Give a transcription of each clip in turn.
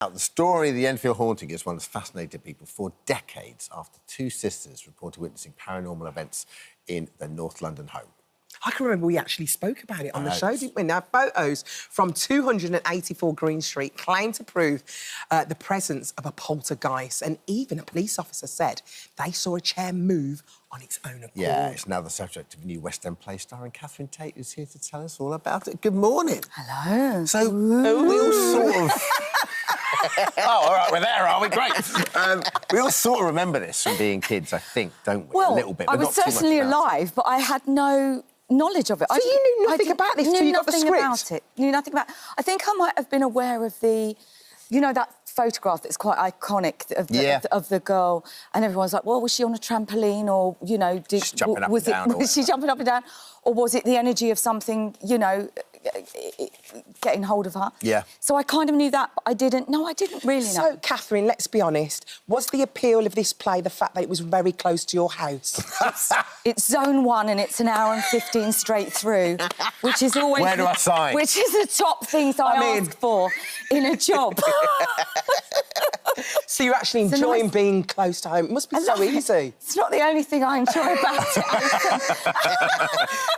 Now, the story of the Enfield Haunting is one that's fascinated people for decades after two sisters reported witnessing paranormal events in their North London home. I can remember we actually spoke about it on the show, didn't we? Now, photos from 284 Green Street claim to prove the presence of a poltergeist, and even a police officer said they saw a chair move on its own accord. Yeah, it's now the subject of a new West End play starring Catherine Tate, who's here to tell us all about it. Good morning. Hello. So, we all sort of... Oh, all right, we're there, are we? Great. We all sort of remember this from being kids, I think, don't we? Well, a little bit. I was certainly alive, but I had no knowledge of it. So you knew nothing about this till you got the script? Knew nothing about it. Knew nothing about it. I think I might have been aware of the... You know, that photograph that's quite iconic of the girl, and everyone's like, well, was she on a trampoline, or, you know... Was she jumping up and down? Or was it the energy of something, you know, getting hold of her? Yeah. So I kind of knew that, but I didn't really know. So, Catherine, let's be honest, was the appeal of this play the fact that it was very close to your house? It's Zone 1 and it's an hour and 15 straight through, which is always... Where do I sign? Which is the top things I ask for in a job. So you're actually enjoying being close to home. It must be so easy. It's not the only thing I enjoy about it.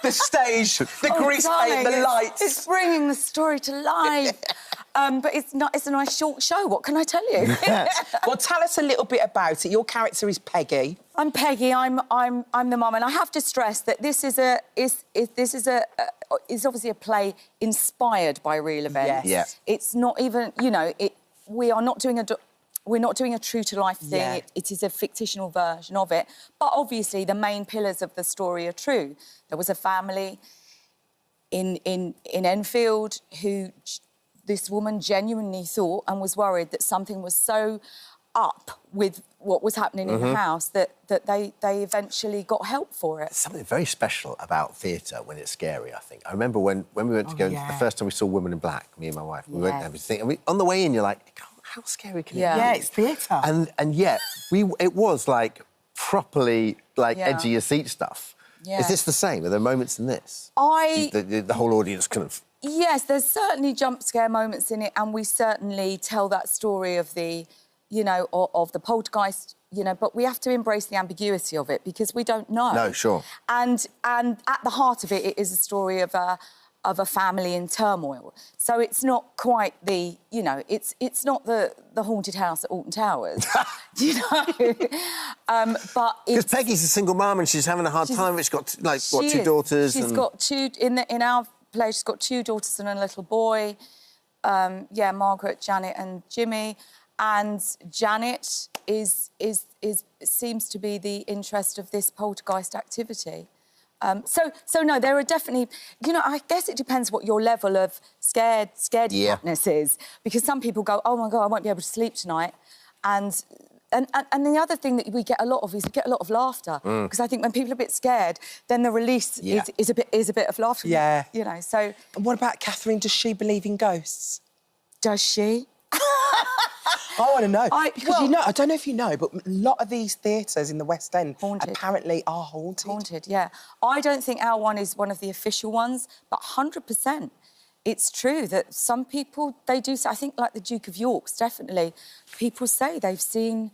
The stage, the grease paint, the lights. It's bringing the story to life. But it's a nice short show. What can I tell you? Well, tell us a little bit about it. Your character is Peggy. I'm Peggy. I'm the mum, and I have to stress that this is obviously a play inspired by real events. Yes. Yeah. It's not even, you know, we're not doing a true to life thing. Yeah. It is a fictional version of it. But obviously the main pillars of the story are true. There was a family in Enfield who this woman genuinely thought and was worried that something was so up with what was happening in the house that they eventually got help for it. There's something very special about theatre when it's scary, I think. I remember when we went to go... The first time we saw Women in Black, me and my wife, we went and everything. And on the way in, you're like, how scary can it be? Yeah, it's theatre. And yet, it was, like, properly, like, edgy your seat stuff. Yeah. Is this the same? Are there moments in this? The whole audience kind of... Yes, there's certainly jump scare moments in it, and we certainly tell that story of the, you know, of the poltergeist, you know, but we have to embrace the ambiguity of it because we don't know. No, sure. And at the heart of it, it is a story of a family in turmoil. So it's not quite the, you know, it's not the haunted house at Alton Towers, you know. But because Peggy's a single mum and she's having a hard time. She's got two daughters. She's got two in our place. She's got two daughters and a little boy. Margaret, Janet, and Jimmy. And Janet seems to be the interest of this poltergeist activity. So no, there are definitely... You know, I guess it depends what your level of scaredness is. Because some people go, oh, my God, I won't be able to sleep tonight. And the other thing that we get a lot of is we get a lot of laughter. Because I think when people are a bit scared, then the release is a bit of laughter. Yeah. You know, so... And what about Catherine? Does she believe in ghosts? Does she? I want to know. You know, I don't know if you know, but a lot of these theatres in the West End apparently are haunted. Haunted, yeah. I don't think our one is one of the official ones, but 100%. It's true that some people, they do say, I think like the Duke of York's, definitely, people say they've seen...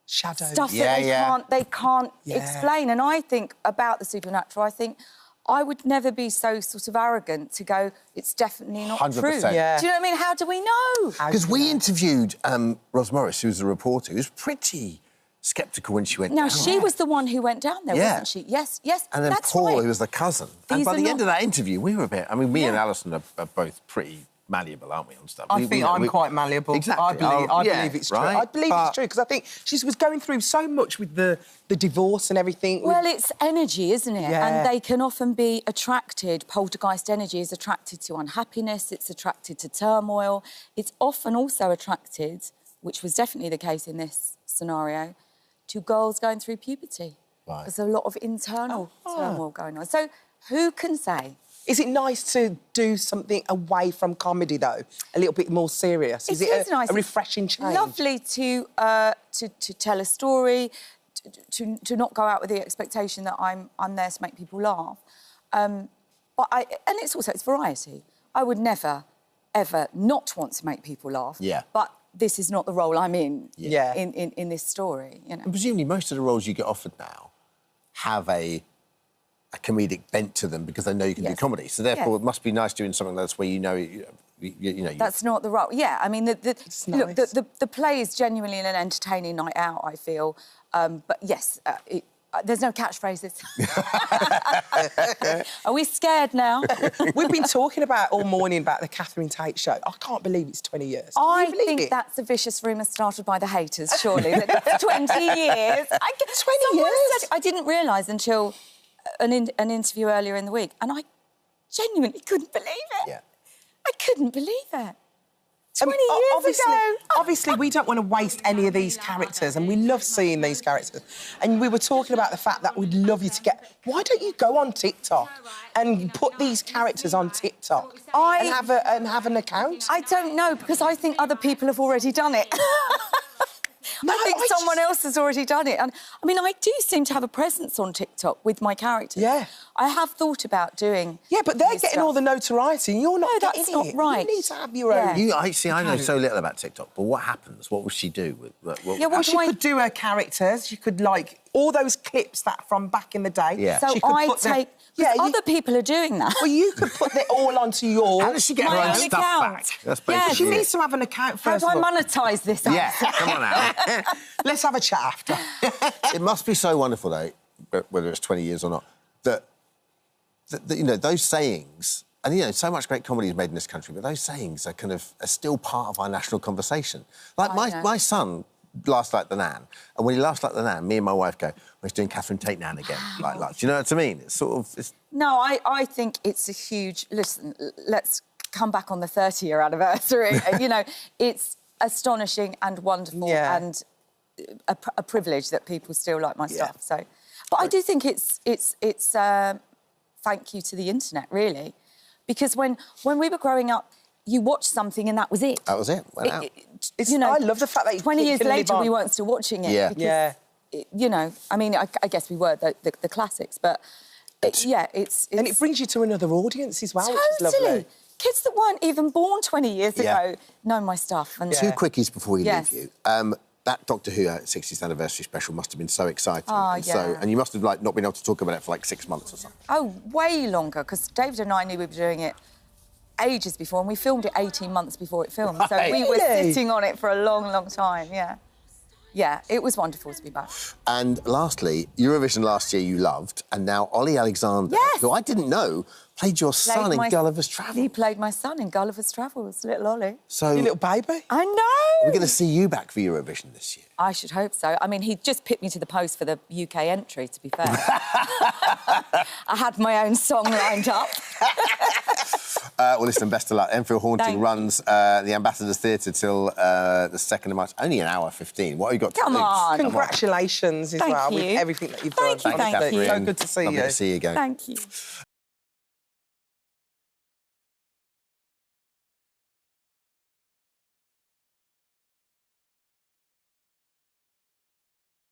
Shadows. Stuff that they can't explain. And I think about the supernatural, I think... I would never be so sort of arrogant to go, it's definitely not 100%. true. Yeah. Do you know what I mean? How do we know? Because we interviewed Ros Morris, who was a reporter, who was pretty sceptical when she went down. Now, she was the one who went down there, wasn't she? Yes, and then that's Paul, right. who was the cousin. And by the end of that interview, we were a bit... I mean, me and Alison are both pretty malleable, aren't we, on stuff? I think I'm quite malleable. Exactly. I believe it's true. Right? I believe it's true, because I think she was going through so much with the divorce and everything. Well, it's energy, isn't it? Yeah. And they can often be attracted, poltergeist energy is attracted to unhappiness, it's attracted to turmoil. It's often also attracted, which was definitely the case in this scenario, to girls going through puberty. Right. There's a lot of internal turmoil going on. So who can say? Is it nice to do something away from comedy, though? A little bit more serious? Is it nice. a refreshing change? Lovely to tell a story, to not go out with the expectation that I'm there to make people laugh. And it's variety. I would never ever not want to make people laugh. Yeah. But this is not the role I'm in. Yeah. In this story, you know. And presumably most of the roles you get offered now have a comedic bent to them because they know you can do comedy. So therefore, it must be nice doing something that's where you know. That's not the role. Yeah, I mean, look, nice. the play is genuinely an entertaining night out, I feel. But yes, there's no catchphrases. Are we scared now? We've been talking about all morning about the Catherine Tate show. I can't believe it's 20 years. I think that's a vicious rumour started by the haters, surely. That's 20 years. 20 years? Said, I didn't realise until an interview earlier in the week, and I genuinely couldn't believe it. Yeah. I couldn't believe it. 20 years ago. Obviously, we don't want to waste any of these characters, and we love seeing these characters. And we were talking about the fact that we'd love you to get... Why don't you go on TikTok and put these characters on TikTok and have an account? I don't know, because I think other people have already done it. I think someone else has already done it. And, I mean, I do seem to have a presence on TikTok with my characters. Yeah. I have thought about doing... Yeah, but they're getting all the notoriety and you're not getting it. No, that's not right. You need to have your own... I know so little about TikTok, but what happens? What will she do? She could do her characters. She could, like, all those clips that from back in the day. Yeah. So I take... other people are doing that. Well, you could put it all onto your... How does she get her own stuff back? That's basically she needs to have an account first. How do I monetise this? Yeah, come on now. Let's have a chat after. It must be so wonderful, though, whether it's 20 years or not, that you know, those sayings... And, you know, so much great comedy is made in this country, but those sayings are still part of our national conversation. Like, my son laughs like the Nan, and when he laughs like the Nan, me and my wife go, well, he's doing Catherine Tate Nan again. Like, do you know what I mean? It's sort of... No, I think it's a huge... Listen, let's come back on the 30-year anniversary. You know, it's astonishing and wonderful and a privilege that people still like my stuff. So, but I do think it's thank you to the internet, really. Because when we were growing up, you watched something and that was it. That was it. Went out. You know, I love the fact that 20 years later we weren't still watching it. Yeah. Because, you know, I mean, I guess we were the classics, but it's... And it brings you to another audience as well, which is lovely. Kids that weren't even born 20 years ago know my stuff. And Two quickies before we leave you. That Doctor Who 60th anniversary special must have been so exciting. And you must have not been able to talk about it for like 6 months or something. Oh, way longer, because David and I knew we were doing it ages before, and we filmed it 18 months before it filmed. So we were sitting on it for a long, long time, Yeah, it was wonderful to be back. And lastly, Eurovision last year you loved, and now Ollie Alexander, who I didn't know, played your son in Gulliver's Travels. He played my son in Gulliver's Travels, little Ollie. So, your little baby. I know! We're going to see you back for Eurovision this year. I should hope so. I mean, he just picked me to the post for the UK entry, to be fair. I had my own song lined up. Well, listen, best of luck. Enfield Haunting runs the Ambassadors Theatre till the 2nd of March. Only an hour 15. What have you got to Come on. Congratulations as well with everything that you've done. Thank you. So good to see you. Lovely to see you again. Thank you.